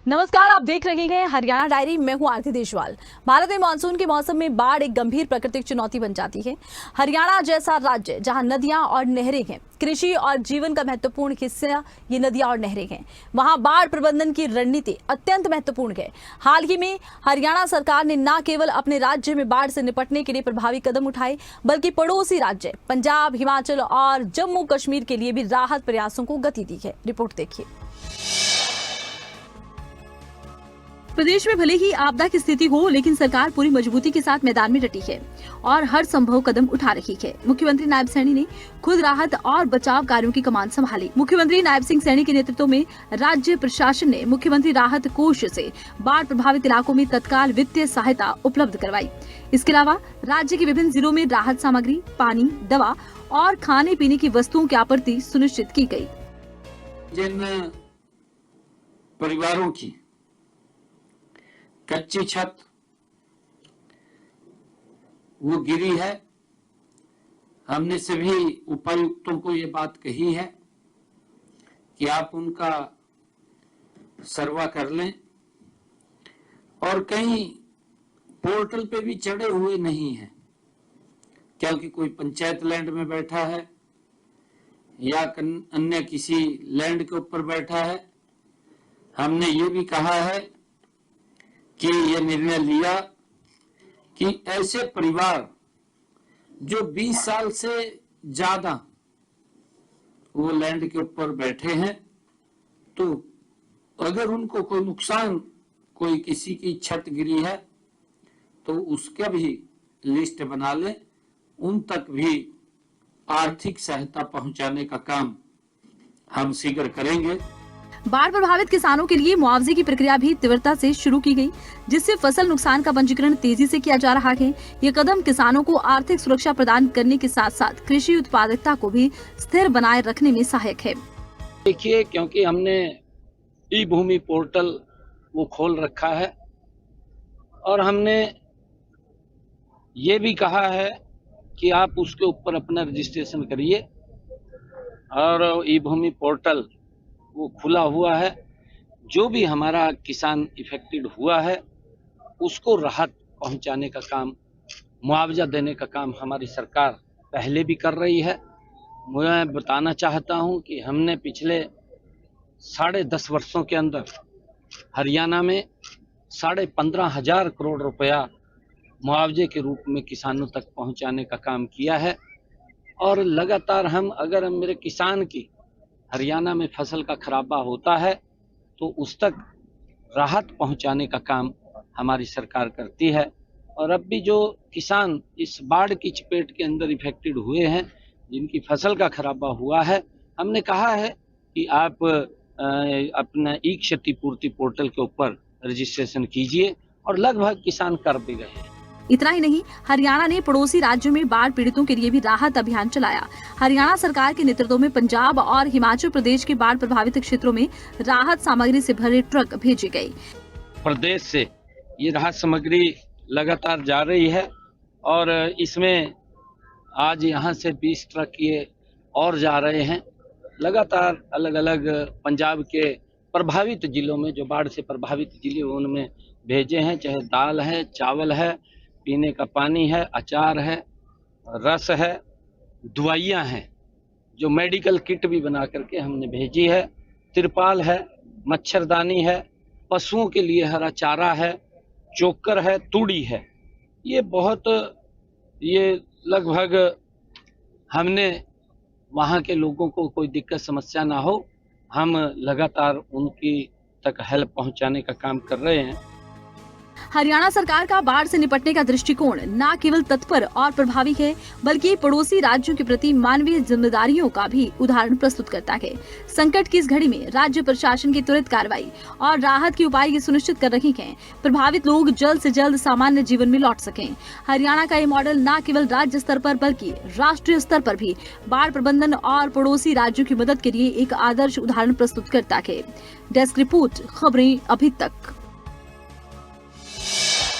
नमस्कार, आप देख रहे हैं हरियाणा डायरी। मैं हूं आरती देशवाल। भारत में मानसून के मौसम में बाढ़ एक गंभीर प्राकृतिक चुनौती बन जाती है। हरियाणा जैसा राज्य जहां नदियां और नहरें हैं, कृषि और जीवन का महत्वपूर्ण हिस्सा ये नदियां और नहरें हैं, वहां बाढ़ प्रबंधन की रणनीति अत्यंत महत्वपूर्ण है। हाल ही में हरियाणा सरकार ने न केवल अपने राज्य में बाढ़ से निपटने के लिए प्रभावी कदम उठाए, बल्कि पड़ोसी राज्य पंजाब, हिमाचल और जम्मू कश्मीर के लिए भी राहत प्रयासों को गति दी है। रिपोर्ट देखिए। प्रदेश में भले ही आपदा की स्थिति हो, लेकिन सरकार पूरी मजबूती के साथ मैदान में डटी है और हर संभव कदम उठा रही है। मुख्यमंत्री नायब सैनी ने खुद राहत और बचाव कार्यों की कमान संभाली। मुख्यमंत्री नायब सिंह सैनी के नेतृत्व में राज्य प्रशासन ने मुख्यमंत्री राहत कोष से बाढ़ प्रभावित इलाकों में तत्काल वित्तीय सहायता उपलब्ध करवाई। इसके अलावा राज्य के विभिन्न जिलों में राहत सामग्री, पानी, दवा और खाने पीने की वस्तुओं की आपूर्ति सुनिश्चित की गयी। जिन परिवारों की कच्ची छत वो गिरी है, हमने सभी उपायुक्तों को ये बात कही है कि आप उनका सर्वा कर लें। और कहीं पोर्टल पे भी चढ़े हुए नहीं हैं, क्योंकि कोई पंचायत लैंड में बैठा है या अन्य किसी लैंड के ऊपर बैठा है। हमने ये भी कहा है कि ये निर्णय लिया कि ऐसे परिवार जो 20 साल से ज्यादा वो लैंड के ऊपर बैठे हैं, तो अगर उनको कोई नुकसान, कोई किसी की छत गिरी है, तो उसका भी लिस्ट बना ले, उन तक भी आर्थिक सहायता पहुंचाने का काम हम शीघ्र करेंगे। बाढ़ प्रभावित किसानों के लिए मुआवजे की प्रक्रिया भी तीव्रता से शुरू की गई, जिससे फसल नुकसान का पंजीकरण तेजी से किया जा रहा है। ये कदम किसानों को आर्थिक सुरक्षा प्रदान करने के साथ साथ कृषि उत्पादकता को भी स्थिर बनाए रखने में सहायक है। देखिए, क्योंकि हमने ई भूमि पोर्टल वो खोल रखा है और हमने ये भी कहा है कि आप उसके ऊपर अपना रजिस्ट्रेशन करिए, और ई भूमि पोर्टल वो खुला हुआ है। जो भी हमारा किसान इफेक्टेड हुआ है उसको राहत पहुंचाने का काम, मुआवजा देने का काम हमारी सरकार पहले भी कर रही है। मैं बताना चाहता हूं कि हमने पिछले 10.5 वर्षों के अंदर हरियाणा में 15,500 करोड़ रुपया मुआवजे के रूप में किसानों तक पहुंचाने का काम किया है। और लगातार अगर मेरे किसान की हरियाणा में फसल का खराबा होता है तो उस तक राहत पहुंचाने का काम हमारी सरकार करती है। और अब भी जो किसान इस बाढ़ की चपेट के अंदर इफेक्टेड हुए हैं, जिनकी फसल का खराबा हुआ है, हमने कहा है कि आप अपना ई क्षतिपूर्ति पोर्टल के ऊपर रजिस्ट्रेशन कीजिए, और लगभग किसान कर भी रहे हैं। इतना ही नहीं, हरियाणा ने पड़ोसी राज्यों में बाढ़ पीड़ितों के लिए भी राहत अभियान चलाया। हरियाणा सरकार के नेतृत्व में पंजाब और हिमाचल प्रदेश के बाढ़ प्रभावित क्षेत्रों में राहत सामग्री से भरे ट्रक भेजे गए। प्रदेश से ये राहत सामग्री लगातार जा रही है और इसमें आज यहाँ से 20 ट्रक ये और जा रहे हैं। लगातार अलग अलग पंजाब के प्रभावित जिलों में, जो बाढ़ से प्रभावित जिले, उनमें भेजे हैं। चाहे दाल है, चावल है, पीने का पानी है, अचार है, रस है, दवाइयाँ हैं, जो मेडिकल किट भी बना करके हमने भेजी है। तिरपाल है, मच्छरदानी है, पशुओं के लिए हरा चारा है, चोकर है, तूड़ी है। ये लगभग हमने वहाँ के लोगों को कोई दिक्कत समस्या ना हो, हम लगातार उनकी तक हेल्प पहुँचाने का काम कर रहे हैं। हरियाणा सरकार का बाढ़ से निपटने का दृष्टिकोण न केवल तत्पर और प्रभावी है, बल्कि पड़ोसी राज्यों के प्रति मानवीय जिम्मेदारियों का भी उदाहरण प्रस्तुत करता है। संकट की इस घड़ी में राज्य प्रशासन की त्वरित कार्रवाई और राहत के उपाय ये सुनिश्चित कर रही हैं प्रभावित लोग जल्द से जल्द सामान्य जीवन में लौट सकें। हरियाणा का ये मॉडल न केवल राज्य स्तर पर बल्कि राष्ट्रीय स्तर पर भी बाढ़ प्रबंधन और पड़ोसी राज्यों की मदद के लिए एक आदर्श उदाहरण प्रस्तुत करता है। डेस्क रिपोर्ट, खबरें अभी तक।